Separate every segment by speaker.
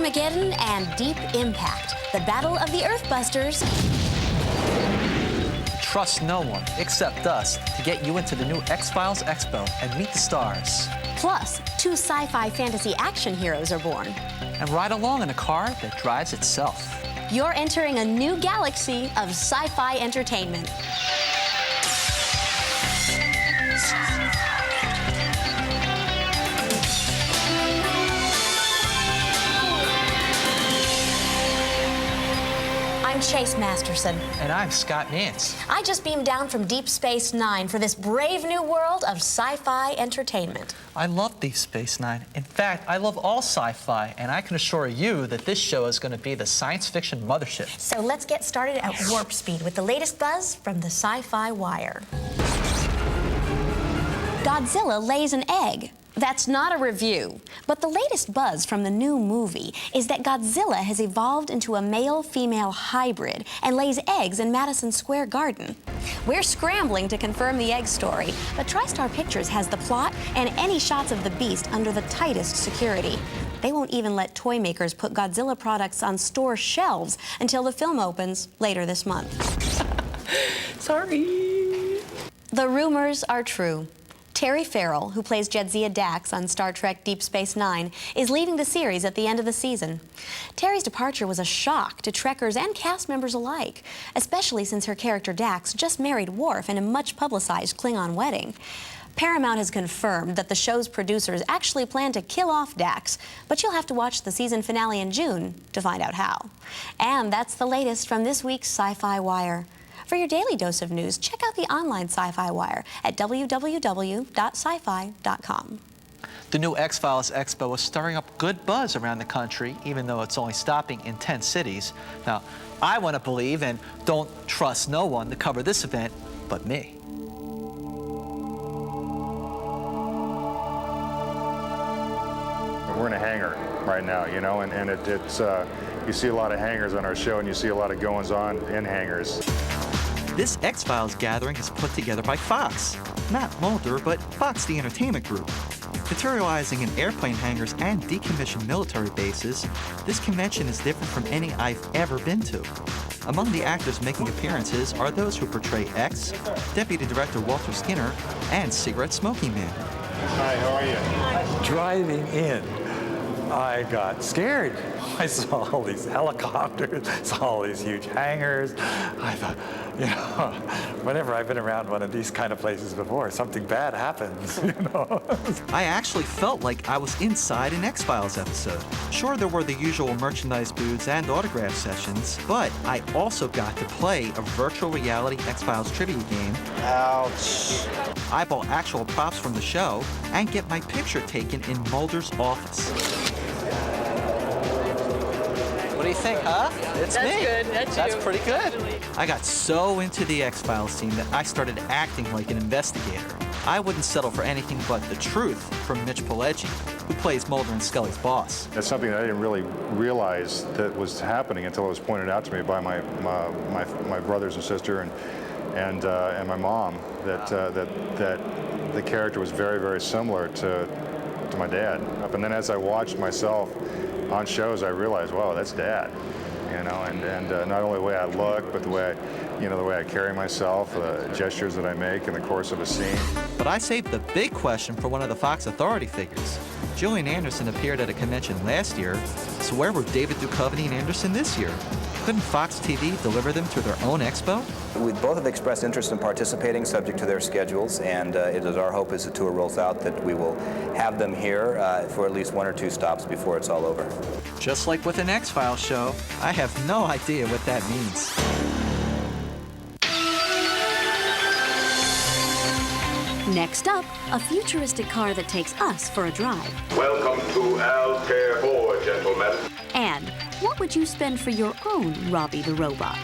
Speaker 1: Armageddon and Deep Impact, the Battle of the Earthbusters.
Speaker 2: Trust no one except us to get you into the new X-Files Expo and meet the stars.
Speaker 1: Plus, 2 sci-fi fantasy action heroes are born.
Speaker 2: And ride along in a car that drives itself.
Speaker 1: You're entering a new galaxy of sci-fi entertainment. I'm Chase Masterson.
Speaker 2: And I'm Scott Nance.
Speaker 1: I just beamed down from Deep Space Nine for this brave new world of sci-fi entertainment.
Speaker 2: I love Deep Space Nine. In fact, I love all sci-fi, and I can assure you that this show is going to be the science fiction mothership.
Speaker 1: So let's get started at warp speed with the latest buzz from the Sci-Fi Wire. Godzilla lays an egg. That's not a review, but the latest buzz from the new movie is that Godzilla has evolved into a male-female hybrid and lays eggs in Madison Square Garden. We're scrambling to confirm the egg story, but TriStar Pictures has the plot and any shots of the beast under the tightest security. They won't even let toy makers put Godzilla products on store shelves until the film opens later this month.
Speaker 2: Sorry.
Speaker 1: The rumors are true. Terry Farrell, who plays Jadzia Dax on Star Trek Deep Space Nine, is leaving the series at the end of the season. Terry's departure was a shock to Trekkers and cast members alike, especially since her character Dax just married Worf in a much-publicized Klingon wedding. Paramount has confirmed that the show's producers actually plan to kill off Dax, but you'll have to watch the season finale in June to find out how. And that's the latest from this week's Sci-Fi Wire. For your daily dose of news, check out the online Sci-Fi Wire at www.scifi.com.
Speaker 2: The new X-Files Expo is stirring up good buzz around the country, even though it's only stopping in 10 cities. Now, I want to believe and don't trust no one to cover this event but me.
Speaker 3: We're in a hangar right now, you know, and it's you see a lot of hangars on our show, and you see a lot of goings-on in hangars.
Speaker 4: This X-Files gathering is put together by Fox. Not Mulder, but Fox the Entertainment Group. Materializing in airplane hangars and decommissioned military bases, this convention is different from any I've ever been to. Among the actors making appearances are those who portray X, Deputy Director Walter Skinner, and Cigarette Smoking Man.
Speaker 3: Hi, how are you?
Speaker 5: Driving in, I got scared. I saw all these helicopters, saw all these huge hangars. I thought, you know, whenever I've been around one of these kind of places before, something bad happens, you know.
Speaker 4: I actually felt like I was inside an X-Files episode. Sure, there were the usual merchandise booths and autograph sessions, but I also got to play a virtual reality X-Files trivia game.
Speaker 2: Ouch.
Speaker 4: I bought actual props from the show and get my picture taken in Mulder's office.
Speaker 2: What do you think, huh? It's
Speaker 6: That's
Speaker 2: me.
Speaker 6: good. That's you.
Speaker 2: pretty good.
Speaker 4: I got so into the X-Files team that I started acting like an investigator. I wouldn't settle for anything but the truth from Mitch Pileggi, who plays Mulder and Scully's boss.
Speaker 3: That's something that I didn't really realize that was happening until it was pointed out to me by my brothers and sister and my mom, that the character was very, very similar to my dad. And then as I watched myself on shows, I realized, wow, that's Dad. You know, and not only the way I look, but the way I carry myself, the gestures that I make in the course of a scene.
Speaker 4: But I saved the big question for one of the Fox authority figures. Gillian Anderson appeared at a convention last year, so where were David Duchovny and Anderson this year? Couldn't Fox TV deliver them to their own expo?
Speaker 7: We both have expressed interest in participating, subject to their schedules, and it is our hope as the tour rolls out that we will have them here for at least 1 or 2 stops before it's all over.
Speaker 4: Just like with an X-Files show, I have no idea what that means.
Speaker 1: Next up, a futuristic car that takes us for a drive.
Speaker 8: Welcome to Altair 4, gentlemen.
Speaker 1: And what would you spend for your own Robbie the Robot?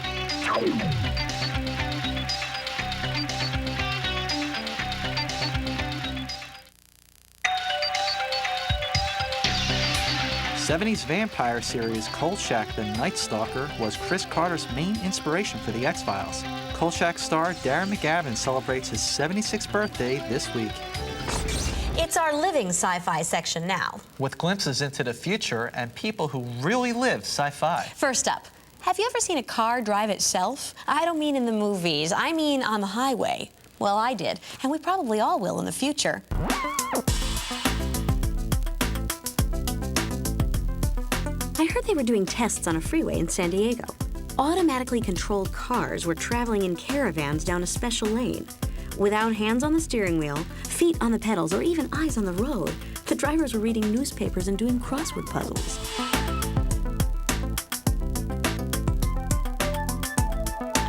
Speaker 4: '70s vampire series Kolchak the Night Stalker was Chris Carter's main inspiration for the X-Files. Kolchak star Darren McGavin celebrates his 76th birthday this week.
Speaker 1: It's our living sci-fi section now.
Speaker 2: With glimpses into the future and people who really live sci-fi.
Speaker 1: First up, have you ever seen a car drive itself? I don't mean in the movies, I mean on the highway. Well, I did, and we probably all will in the future. I heard they were doing tests on a freeway in San Diego. Automatically controlled cars were traveling in caravans down a special lane. Without hands on the steering wheel, feet on the pedals, or even eyes on the road, the drivers were reading newspapers and doing crossword puzzles.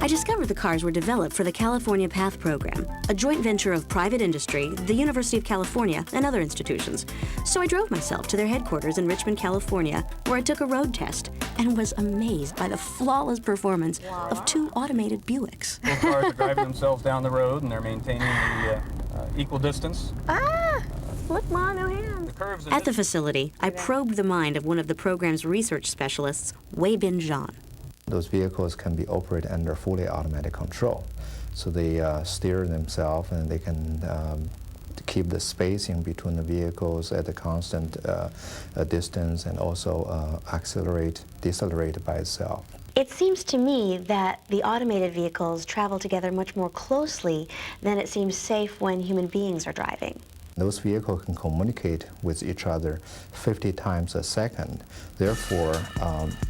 Speaker 1: I discovered the cars were developed for the California Path program, a joint venture of private industry, the University of California, and other institutions. So I drove myself to their headquarters in Richmond, California, where I took a road test and was amazed by the flawless performance of two automated Buicks.
Speaker 6: The cars are driving themselves down the road and they're maintaining the equal distance.
Speaker 1: Look, Ma, no hands. At the facility, I probed the mind of one of the program's research specialists, Wei Bin Zhan.
Speaker 9: Those vehicles can be operated under fully automatic control. So they steer themselves and they can keep the spacing between the vehicles at a constant distance and also accelerate, decelerate by itself.
Speaker 1: It seems to me that the automated vehicles travel together much more closely than it seems safe when human beings are driving.
Speaker 9: Those vehicles can communicate with each other 50 times a second. Therefore,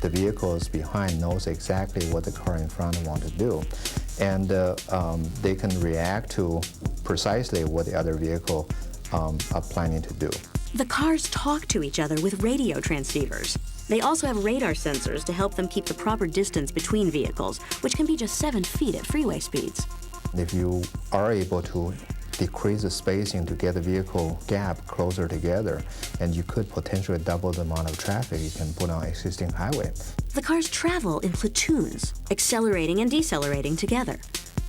Speaker 9: the vehicles behind knows exactly what the car in front wants to do. And they can react to precisely what the other vehicle are planning to do.
Speaker 1: The cars talk to each other with radio transceivers. They also have radar sensors to help them keep the proper distance between vehicles, which can be just 7 feet at freeway speeds.
Speaker 9: If you are able to decrease the spacing to get the vehicle gap closer together, and you could potentially double the amount of traffic you can put on existing highway.
Speaker 1: The cars travel in platoons, accelerating and decelerating together.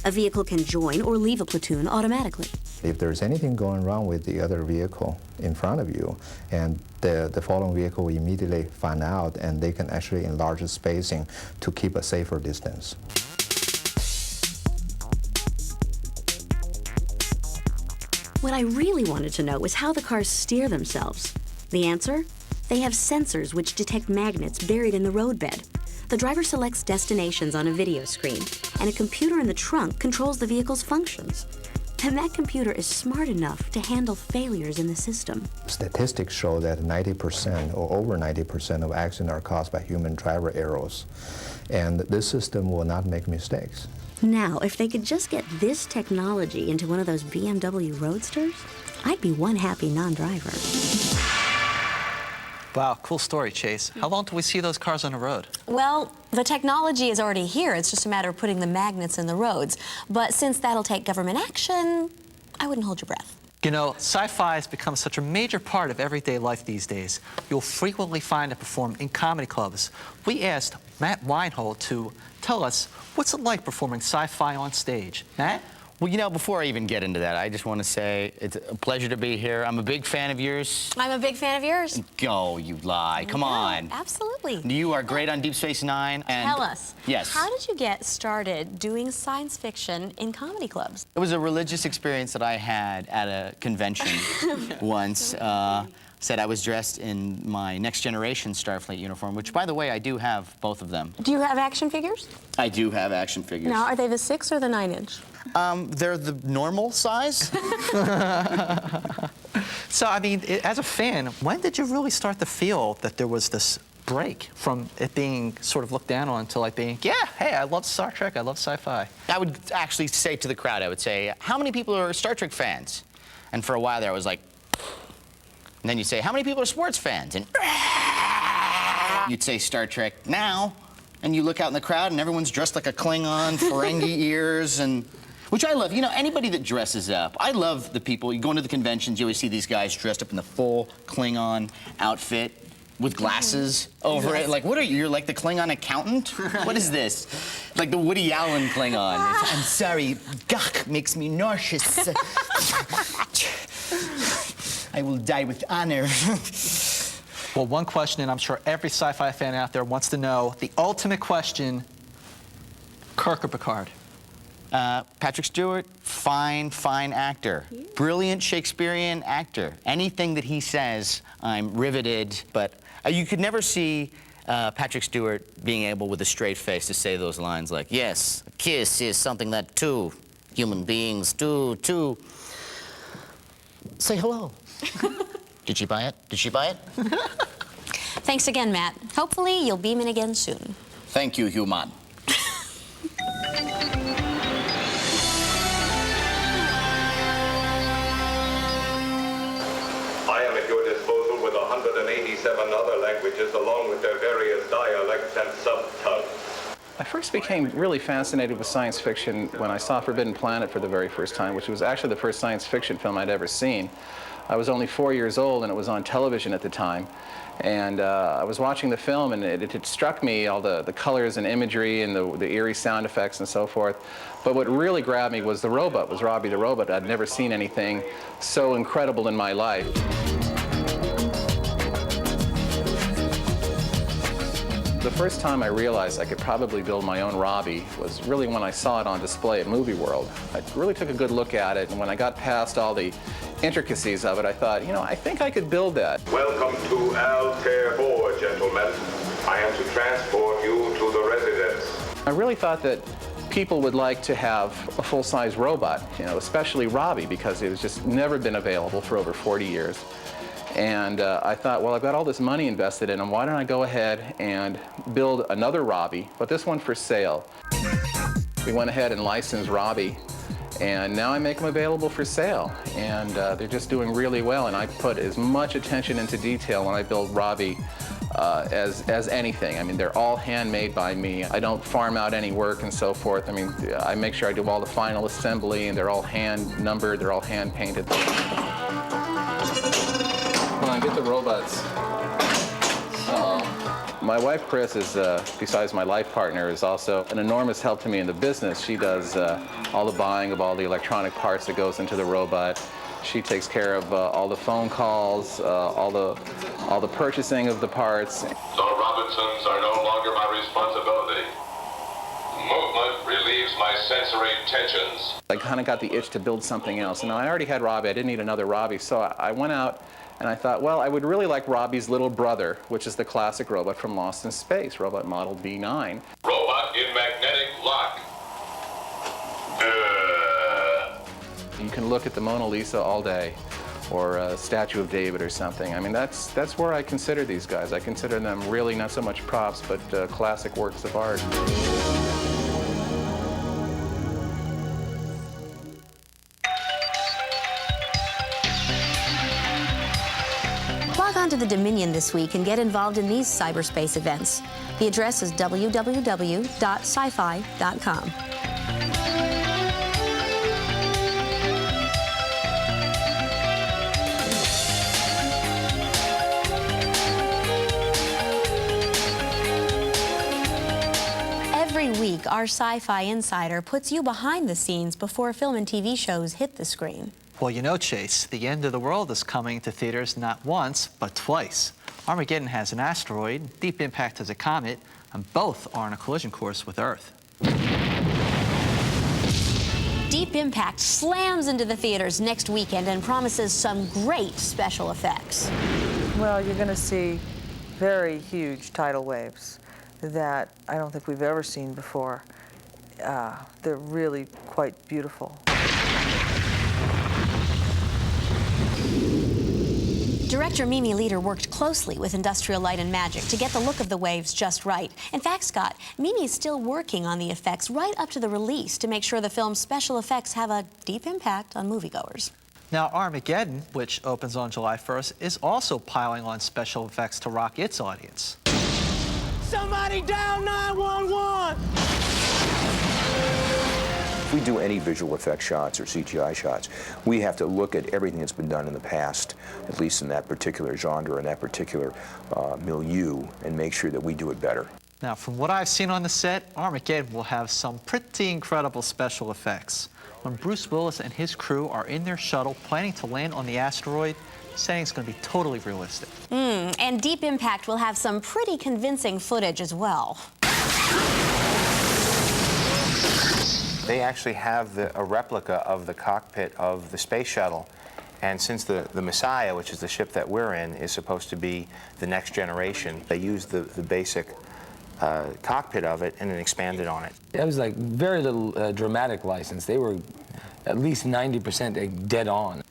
Speaker 1: A vehicle can join or leave a platoon automatically.
Speaker 9: If there's anything going wrong with the other vehicle in front of you, and the following vehicle will immediately find out, and they can actually enlarge the spacing to keep a safer distance.
Speaker 1: What I really wanted to know was how the cars steer themselves. The answer? They have sensors which detect magnets buried in the roadbed. The driver selects destinations on a video screen, and a computer in the trunk controls the vehicle's functions. And that computer is smart enough to handle failures in the system.
Speaker 9: Statistics show that 90% or over 90% of accidents are caused by human driver errors. And this system will not make mistakes.
Speaker 1: Now, if they could just get this technology into one of those BMW Roadsters, I'd be one happy non-driver.
Speaker 2: Wow, cool story, Chase. How long till we see those cars on the road?
Speaker 1: Well, the technology is already here. It's just a matter of putting the magnets in the roads. But since that'll take government action, I wouldn't hold your breath.
Speaker 2: You know, sci-fi has become such a major part of everyday life these days. You'll frequently find it performed in comedy clubs. We asked Matt Weinhold to tell us what's it like performing sci-fi on stage. Matt?
Speaker 10: Well, you know, before I even get into that, I just want to say it's a pleasure to be here. I'm a big fan of yours.
Speaker 1: I'm a big fan of yours.
Speaker 10: Oh, you lie. Come on.
Speaker 1: Absolutely.
Speaker 10: You are great on Deep Space Nine. And
Speaker 1: Tell us.
Speaker 10: Yes.
Speaker 1: How did you get started doing science fiction in comedy clubs?
Speaker 10: It was a religious experience that I had at a convention once. Said I was dressed in my Next Generation Starfleet uniform, which, by the way, I do have both of them.
Speaker 1: Do you have action figures?
Speaker 10: I do have action figures.
Speaker 1: Now, are they the 6 or the 9-inch?
Speaker 10: They're the normal size.
Speaker 2: So, I mean, as a fan, when did you really start to feel that there was this break from it being sort of looked down on to like being, yeah, hey, I love Star Trek, I love sci-fi?
Speaker 10: I would actually say to the crowd, I would say, how many people are Star Trek fans? And for a while there, I was like, and then you'd say, how many people are sports fans? And you'd say Star Trek now, and you look out in the crowd and everyone's dressed like a Klingon, Ferengi ears, and which I love. You know, anybody that dresses up. I love the people. You go into the conventions, you always see these guys dressed up in the full Klingon outfit with glasses over it. Like, what are you? You're like the Klingon accountant? What is this? Like the Woody Allen Klingon. I'm sorry, gawk makes me nauseous. I will die with honor.
Speaker 2: Well, one question, and I'm sure every sci-fi fan out there wants to know, the ultimate question, Kirk or Picard?
Speaker 10: Patrick Stewart, fine, fine actor. Brilliant Shakespearean actor. Anything that he says, I'm riveted. But you could never see Patrick Stewart being able, with a straight face, to say those lines like, yes, a kiss is something that two human beings do, too. Say hello. Did she buy it? Did she buy it?
Speaker 1: Thanks again, Matt. Hopefully you'll beam in again soon.
Speaker 10: Thank you, human.
Speaker 8: I am at your disposal with 187 other languages along with their various dialects and subtongues.
Speaker 11: I first became really fascinated with science fiction when I saw Forbidden Planet for the very first time, which was actually the first science fiction film I'd ever seen. I was only 4 years old and it was on television at the time. And I was watching the film and it struck me, all the colors and imagery and the eerie sound effects and so forth. But what really grabbed me was the robot, was Robbie the robot. I'd never seen anything so incredible in my life. The first time I realized I could probably build my own Robbie was really when I saw it on display at Movie World. I really took a good look at it, and when I got past all the intricacies of it, I thought, you know, I think I could build that.
Speaker 8: Welcome to Altair 4, gentlemen. I am to transport you to the residence.
Speaker 11: I really thought that people would like to have a full-size robot, you know, especially Robbie, because it was just never been available for over 40 years. And I thought, well, I've got all this money invested in him. Why don't I go ahead and build another Robbie, but this one for sale. We went ahead and licensed Robbie, and now I make them available for sale. And they're just doing really well, and I put as much attention into detail when I build Robbie as anything. I mean, they're all handmade by me. I don't farm out any work and so forth. I mean, I make sure I do all the final assembly, and they're all hand numbered, they're all hand painted. When I get the robots, my wife Chris is, besides my life partner, is also an enormous help to me in the business. She does all the buying of all the electronic parts that goes into the robot. She takes care of all the phone calls, all the purchasing of the parts.
Speaker 8: So Robinsons are no longer my responsibility. Movement relieves my sensory tensions.
Speaker 11: I kind of got the itch to build something else. And I already had Robbie. I didn't need another Robbie. So I went out and I thought, well, I would really like Robbie's little brother, which is the classic robot from Lost in Space, robot model B9.
Speaker 8: Robot in magnetic lock.
Speaker 11: You can look at the Mona Lisa all day, or a Statue of David or something. I mean, that's where I consider these guys. I consider them really not so much props, but classic works of art.
Speaker 1: Log on to the Dominion this week and get involved in these cyberspace events. The address is www.scifi.com. Every week, our Sci-Fi Insider puts you behind the scenes before film and TV shows hit the screen.
Speaker 2: Well, you know, Chase, the end of the world is coming to theaters not once, but twice. Armageddon has an asteroid, Deep Impact has a comet, and both are on a collision course with Earth.
Speaker 1: Deep Impact slams into the theaters next weekend and promises some great special effects.
Speaker 12: Well, you're going to see very huge tidal waves that I don't think we've ever seen before. They're really quite beautiful.
Speaker 1: Director Mimi Leader worked closely with Industrial Light and Magic to get the look of the waves just right. In fact, Scott, Mimi is still working on the effects right up to the release to make sure the film's special effects have a deep impact on moviegoers.
Speaker 2: Now, Armageddon, which opens on July 1st, is also piling on special effects to rock its audience.
Speaker 13: Somebody dial 911!
Speaker 7: If we do any visual effect shots or CGI shots, we have to look at everything that's been done in the past, at least in that particular genre, in that particular milieu, and make sure that we do it better.
Speaker 2: Now, from what I've seen on the set, Armageddon will have some pretty incredible special effects. When Bruce Willis and his crew are in their shuttle planning to land on the asteroid, the setting's going to be totally realistic.
Speaker 1: And Deep Impact will have some pretty convincing footage as well.
Speaker 14: they actually have a replica of the cockpit of the space shuttle. And since the Messiah, which is the ship that we're in, is supposed to be the next generation, they used the basic cockpit of it and then expanded on it.
Speaker 15: It was like very little dramatic license. They were at least 90% dead on.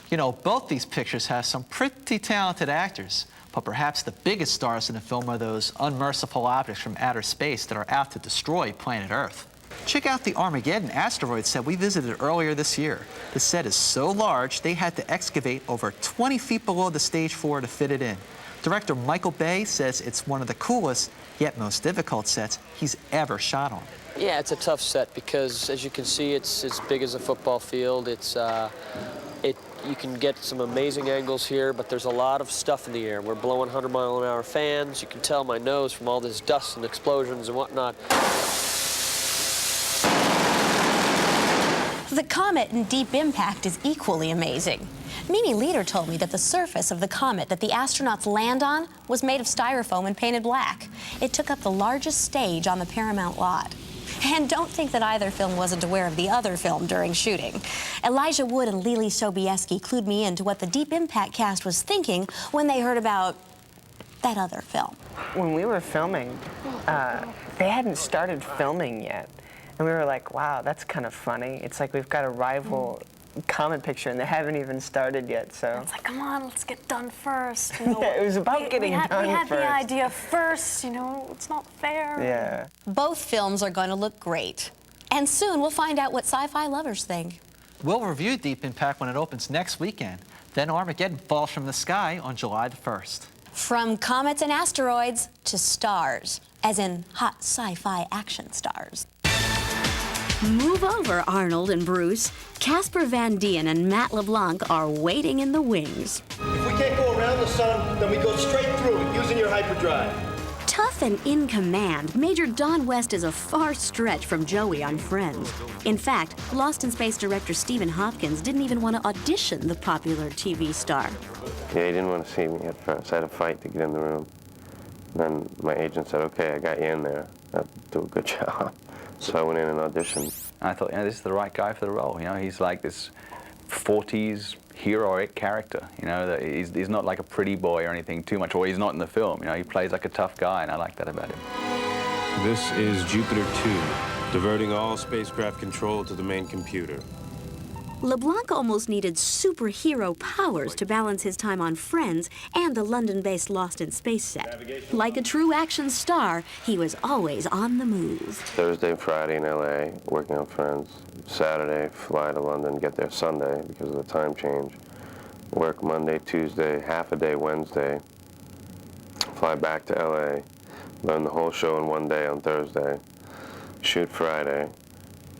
Speaker 2: You know, both these pictures have some pretty talented actors, but perhaps the biggest stars in the film are those unmerciful objects from outer space that are out to destroy planet Earth. Check out the Armageddon asteroid set we visited earlier this year. The set is so large, they had to excavate over 20 feet below the stage floor to fit it in. Director Michael Bay says it's one of the coolest, yet most difficult sets he's ever shot on.
Speaker 16: Yeah, it's a tough set because, as you can see, it's as big as a football field. You can get some amazing angles here, but there's a lot of stuff in the air. We're blowing 100-mile-an-hour fans. You can tell my nose from all this dust and explosions and whatnot.
Speaker 1: The comet in Deep Impact is equally amazing. Mimi Leader told me that the surface of the comet that the astronauts land on was made of styrofoam and painted black. It took up the largest stage on the Paramount lot. And don't think that either film wasn't aware of the other film during shooting. Elijah Wood and Lily Sobieski clued me into what the Deep Impact cast was thinking when they heard about that other film.
Speaker 17: When we were filming, they hadn't started filming yet. And we were like, wow, that's kind of funny. It's like we've got a rival comet picture and they haven't even started yet, so.
Speaker 18: It's like, come on, let's get done first. You know,
Speaker 17: yeah, it was about getting done first.
Speaker 18: We had the idea first, you know, it's not fair.
Speaker 17: Yeah.
Speaker 1: Both films are going to look great. And soon we'll find out what sci-fi lovers think.
Speaker 2: We'll review Deep Impact when it opens next weekend. Then Armageddon falls from the sky on July the 1st.
Speaker 1: From comets and asteroids to stars, as in hot sci-fi action stars. Move over, Arnold and Bruce. Casper Van Dien and Matt LeBlanc are waiting in the wings.
Speaker 13: If we can't go around the sun, then we go straight through it using your hyperdrive.
Speaker 1: Tough and in command, Major Don West is a far stretch from Joey on Friends. In fact, Lost in Space director Stephen Hopkins didn't even want to audition the popular TV star.
Speaker 19: Yeah, he didn't want to see me at first. I had to fight to get in the room. Then my agent said, okay, I got you in there. I'll do a good job. So I went in and auditioned.
Speaker 20: I thought, you know, this is the right guy for the role. You know, he's like this 40s heroic character. You know, that he's not like a pretty boy or anything too much, or he's not in the film. You know, he plays like a tough guy, and I like that about him.
Speaker 21: This is Jupiter 2, diverting all spacecraft control to the main computer.
Speaker 1: LeBlanc almost needed superhero powers to balance his time on Friends and the London-based Lost in Space set. Like a true action star, he was always on the move.
Speaker 19: Thursday and Friday in LA, working on Friends. Saturday, fly to London, get there Sunday because of the time change. Work Monday, Tuesday, half a day Wednesday. Fly back to LA, learn the whole show in one day on Thursday. Shoot Friday,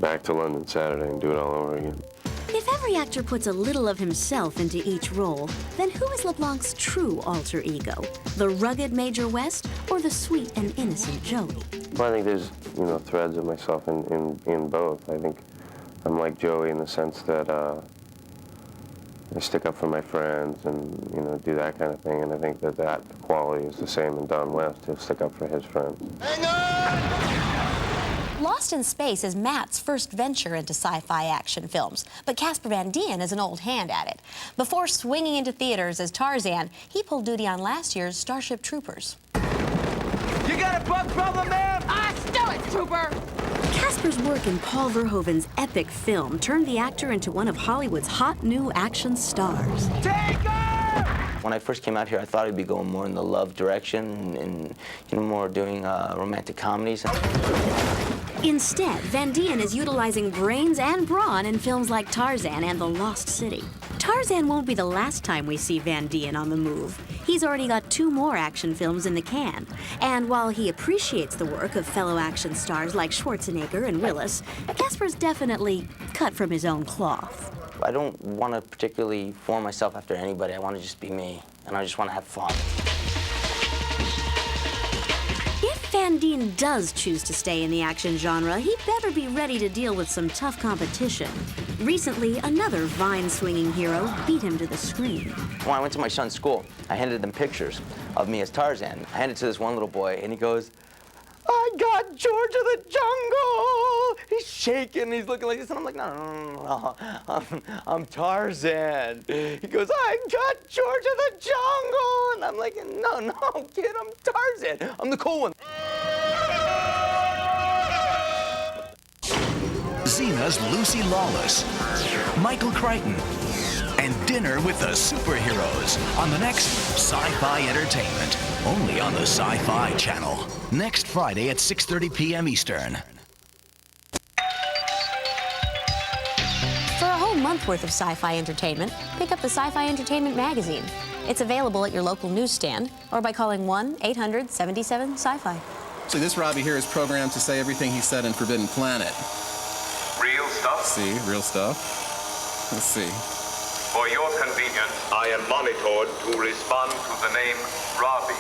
Speaker 19: back to London Saturday and do it all over again.
Speaker 1: If every actor puts a little of himself into each role, then who is LeBlanc's true alter ego? The rugged Major West or the sweet and innocent Joey?
Speaker 19: Well, I think there's, you know, threads of myself in both. I think I'm like Joey in the sense that I stick up for my friends and, you know, do that kind of thing. And I think that quality is the same in Don West. He'll stick up for his friends.
Speaker 13: Hang on!
Speaker 1: Lost in Space is Matt's first venture into sci-fi action films, but Casper Van Dien is an old hand at it. Before swinging into theaters as Tarzan, he pulled duty on last year's Starship Troopers.
Speaker 13: You got a bug problem, man? I still it, Trooper!
Speaker 1: Casper's work in Paul Verhoeven's epic film turned the actor into one of Hollywood's hot new action stars.
Speaker 13: Take her!
Speaker 22: When I first came out here, I thought I'd be going more in the love direction and you know, more doing romantic comedies.
Speaker 1: Instead, Van Dien is utilizing brains and brawn in films like Tarzan and The Lost City. Tarzan won't be the last time we see Van Dien on the move. He's already got 2 more action films in the can. And while he appreciates the work of fellow action stars like Schwarzenegger and Willis, Casper's definitely cut from his own cloth.
Speaker 22: I don't want to particularly form myself after anybody. I want to just be me, and I just want to have fun.
Speaker 1: If Van Dien does choose to stay in the action genre, he better be ready to deal with some tough competition. Recently, another vine-swinging hero beat him to the screen.
Speaker 22: When I went to my son's school, I handed them pictures of me as Tarzan. I handed it to this one little boy, and he goes, I got George of the Jungle. He's shaking, he's looking like this, and I'm like, no, I'm Tarzan. He goes, I got George of the Jungle, and I'm like, no, kid, I'm Tarzan. I'm the cool one.
Speaker 3: Xena's Lucy Lawless, Michael Crichton, and Dinner with the Superheroes on the next Sci-Fi Entertainment, only on the Sci-Fi Channel. Next Friday at 6:30 p.m. Eastern.
Speaker 1: For a whole month worth of Sci-Fi Entertainment, pick up the Sci-Fi Entertainment magazine. It's available at your local newsstand or by calling 1-800-77-SCI-FI.
Speaker 11: So this Robbie here is programmed to say everything he said in Forbidden Planet.
Speaker 8: Real stuff?
Speaker 11: See, real stuff. Let's see.
Speaker 8: For your convenience, I am monitored to respond to the name Robbie.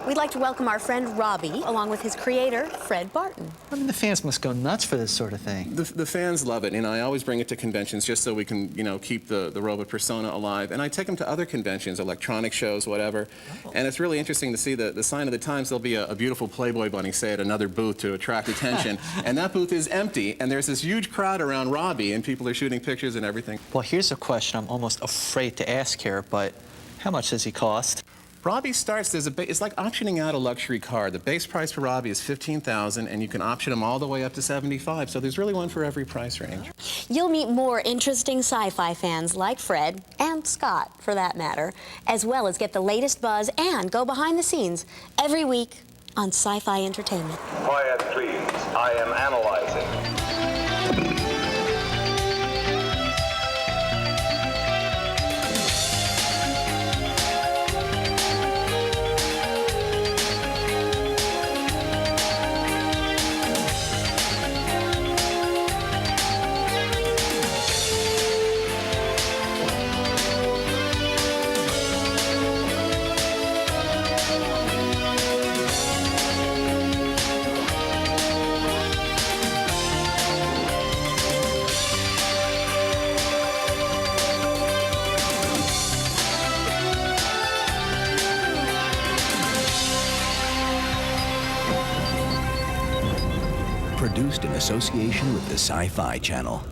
Speaker 1: We'd like to welcome our friend Robbie, along with his creator, Fred Barton.
Speaker 2: I mean, the fans must go nuts for this sort of thing.
Speaker 11: The fans love it, and I always bring it to conventions just so we can, keep the robot persona alive. And I take them to other conventions, electronic shows, whatever. Oh. And it's really interesting to see the sign of the times. There'll be a beautiful Playboy bunny, say, at another booth to attract attention. And that booth is empty, and there's this huge crowd around Robbie, and people are shooting pictures and everything.
Speaker 2: Well, here's a question I'm almost afraid to ask here, but how much does he cost?
Speaker 11: Robbie starts, it's like optioning out a luxury car. The base price for Robbie is $15,000, and you can option them all the way up to $75,000. So there's really one for every price range.
Speaker 1: You'll meet more interesting sci-fi fans like Fred, and Scott, for that matter, as well as get the latest buzz and go behind the scenes every week on Sci-Fi Entertainment.
Speaker 8: Quiet, please. I am analyzing.
Speaker 3: Produced in association with the Sci-Fi Channel.